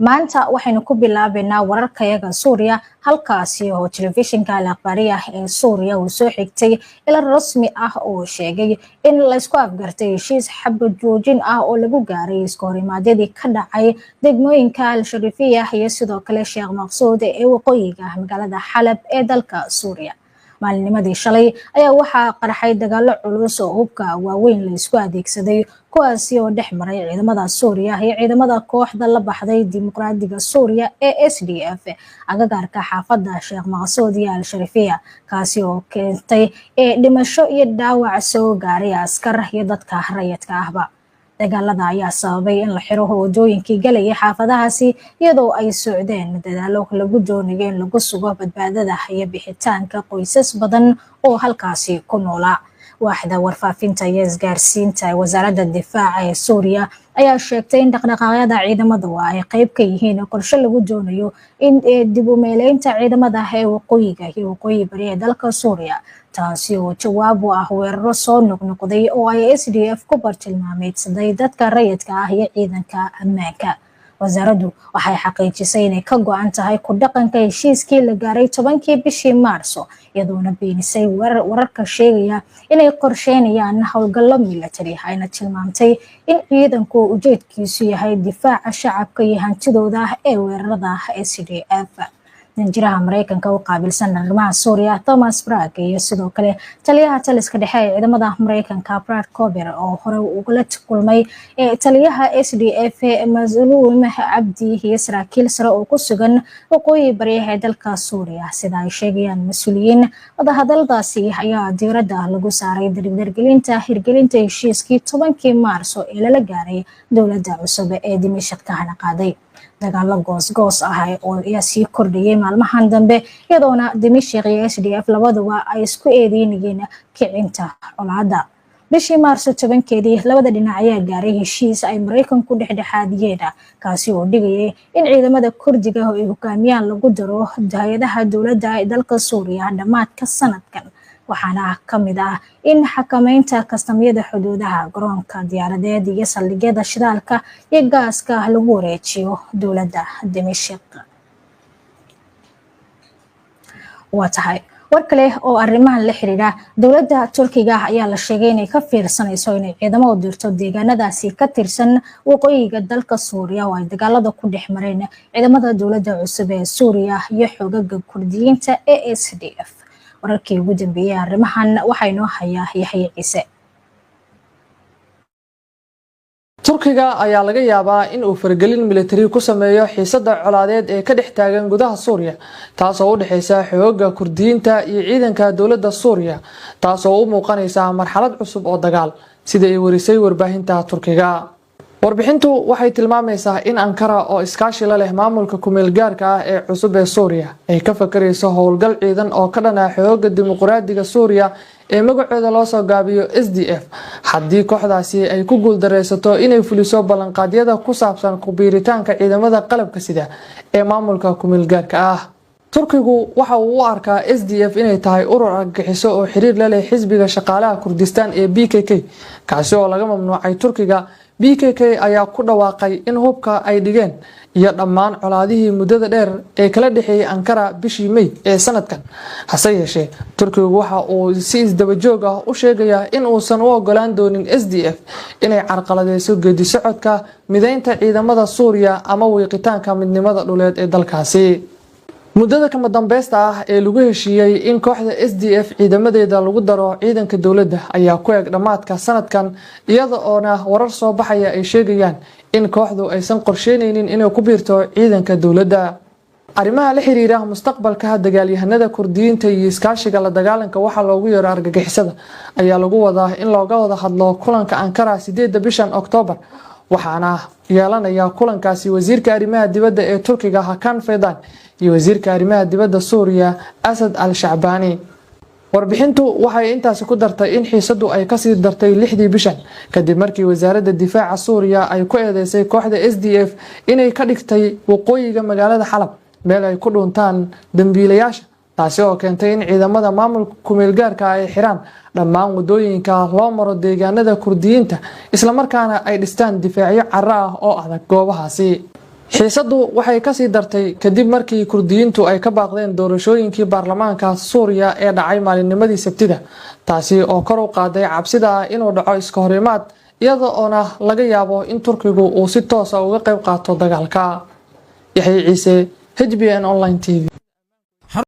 maanta waxaynu ku bilaabaynaa wararkayaga Suuriya halkaasi oo telefishinka al-akhbaariga ee Suuriya uu soo xigtay ila rasmi ah oo sheegay in la isku afgartay heshiis xabad joojin ah oo lagu gaaray iskahorimaadadii ka dhacay degmooyinka al-Sharifiya iyo sidoo kale Sheekh Maqsuud ee waqooyiga magaalada Xalab ee dalka Suuriya. maalinimadii shalay ayaa waxaa qarxay dagaalo culus oo hubka waaweyn la isku adeegsaday kuwaasi oo dhex maray ciidamada Suuriya iyo ciidamada kooxda la baxday dimuqraadiga Suuriya ee SDF agagaarka xaafadda Sheekh Maqsuud iyo al-Sharifiya kaasi oo keentay dhimasho iyo dhaawac soo gaaray askar iyo dadka rayidka ahba. dagaalada ayaa sababay in la xiro wadooyinkii galaya xaafadahaasi iyadoo ay socdeen dadaalo lagu doonayo in lagu sugo badbaadada iyo bixitaanka qoysas badan oo halkaasi ku noolaa. waaxda warfaafinta iyo isgaarsiinta wasaaradda difaaca ee Suuriya ayaa sheegtay in dhaqdhaqaaqyada ciidamadu ay qayb ka yihiin qorshe lagu doonayo in dib u meeleynta ciidamada ee waqooyiga iyo waqooyi bari ee dalka Suuriya taasi oo jawaab u ah weeraro soo noqnoqday oo ay SDF ku bartilmaameedsaday dadka rayidka ah iyo ciidanka ammaanka. wasaaraddu waxay xaqiijisay inay ka go'an tahay ku dhaqanka heshiiskii la gaaray 10kii bishii Maarso iyadoona beenisay wararka sheegaya inay qorsheynayaan howlgallo military ayna tilmaamtay in ciidanku ujeedkiisu yahay difaaca shacabka iyo hantidooda ee weerarada SDF. danjiraha Mareykanka u qaabilsan arrimaha Suuriya Thomas Bragg iyo sidoo kale taliyaha taliska dhexe ee ciidamada Mareykanka Brad Kober oo hore ugula kulmay taliyaha SDF Mazluum Abdi iyo saraakiil sare oo ku sugan waqooyi bari ee dalka Suuriya sida ay sheegayaan mas'uuliyiin. wadahadaladaasi ayaa diiradda lagu saaray hirgelinta heshiiskii 10kii Maarso ee la gaaray dowladda cusub ee Dimashq ka qaaday. dagaalo goos ah oo sii kordhayay maalmahan dambe iyadoona Dimashq iyo SDF labaduba ay isku eedeynayeen kicinta colaadda. bishii Maarso 10keedii labada dhinac ayaa gaaray heshiis ay Mareykanku dhexdhexaadiyeen kaasi oo dhigayay in ciidamada Kurdiga ay hogaamiyaan lagu daro hay'adaha dowladda ee dalka Suuriya dhamaadka sanadkan. waxaana ka mid ah in xakameynta kastamyada xuduudaha garoonka diyaaradeed iyo saldhigyada shidaalka iyo gaaska lagu wareejiyo dowladda Dimashq. waa tahay war kale oo arrimahan la xiriira dowladda Turkiga ayaa la sheegay inay ka fiirsanayso inay ciidamo u dirto deegaanadaasi ka tirsan waqooyiga dalka Suuriya oo ay dagaalada ku dhex mareen ciidamada dowladda cusub ee Suuriya iyo xoogagga Kurdiyiinta ee SDF. wararkii ugu dambeeyay arrimahan waxay noo hayaa Yaxye Ciise. Turkiga ayaa laga yaabaa in uu fargelin military ku sameeyo xiisada colaadeed ee ka dhex taagan gudaha Suuriya taasoo u dhaxaysa xoogagga Kurdiyiinta iyo ciidanka dowladda Suuriya taasoo u muuqanaysa marxalad cusub oo dagaal sida ay warisay warbaahinta Turkiga. warbixintu waxay tilmaamaysaa in Ankara oo iskaashi la leh maamulka kumeel gaarka ah ee cusub ee Suuriya ay ka fakarayso howlgal ciidan oo ka dhana xoogagga dimuqraadiga Suuriya ee magacooda loo soo gaabiyo SDF haddii kooxdaasi ay ku guuldareysato inay fuliso ballanqaadyada ku saabsan ku biiritaanka ciidamada qalabka sida ee maamulka kumeel gaarka ah. Turkigu waxa uu u arkaa SDF inay tahay urur argagixiso oo xiriir la leh xisbiga shaqaalaha Kurdistaan ee PKK kaasi oo laga mamnuucay Turkiga. PKK ayaa ku dhawaaqay in hubka ay dhigeen iyo dhammaan colaadihii muddada dheer ee kala dhaxeeyay Ankara bishii May ee sanadkan. hase yeeshee Turkigu waxa uu si isdaba joog ah u sheegayaa in uusan u ogolaan doonin SDF inay carqaladeyso geedi socodka mideynta ciidamada Suuriya ama wiiqitaanka midnimada dhuleed ee dalkaasi. muddada kama dambaysta ah ee lagu heshiiyay in kooxda SDF ciidamadeeda lagu daro ciidanka dowladda ayaa ku eg dhamaadka sanadkan iyada oo warar soo baxaya ay sheegayaan in kooxdu aysan qorsheynaynin inay ku biirto ciidanka dowladda. arrimaha la xiriira mustaqbalka dagaalyahanada Kurdiyiinta iyo iskaashiga la dagaalanka waxa loogu yeero argagixisada ayaa lagu wadaa in looga wada hadlo kulanka Ankara 8 bishan Oktoobar waxaana yeelanaya kulankaasi wasiirka arrimaha dibadda ee Turkiga Hakan Fidan iyo wasiirka arrimaha dibadda Suuriya Asad al-Shacbani. warbixintu waxay intaas ku dartay in xiisadu ay ka sii dartay 6dii bishan kadib markii wasaaradda difaaca Suuriya ay ku eedeysay kooxda SDF inay ka dhigtay waqooyiga magaalada Xalab meel ay ku dhuntaan dambiilayaasha taasi oo keentay in ciidamada maamulka kumeel gaarka ay xiraan dhammaan wadooyinka loo maro deegaanada Kurdiyiinta isla markaana ay dhistaan difaacyo carra ah oo adag goobahaasi. xiisadu waxay ka sii dartay kadib markii kurdiyiintu ay ka baaqdeen doorashooyinkii baarlamaanka Suuriya ee dhacay maalinnimadii Sabtida taasi oo kor u qaaday cabsida inuu dhaco iska horimaad iyada oo laga yaabo in Turkigu uu si toos ah uga qayb qaato dagaalka. Yaxya Ciise, HBN Online TV.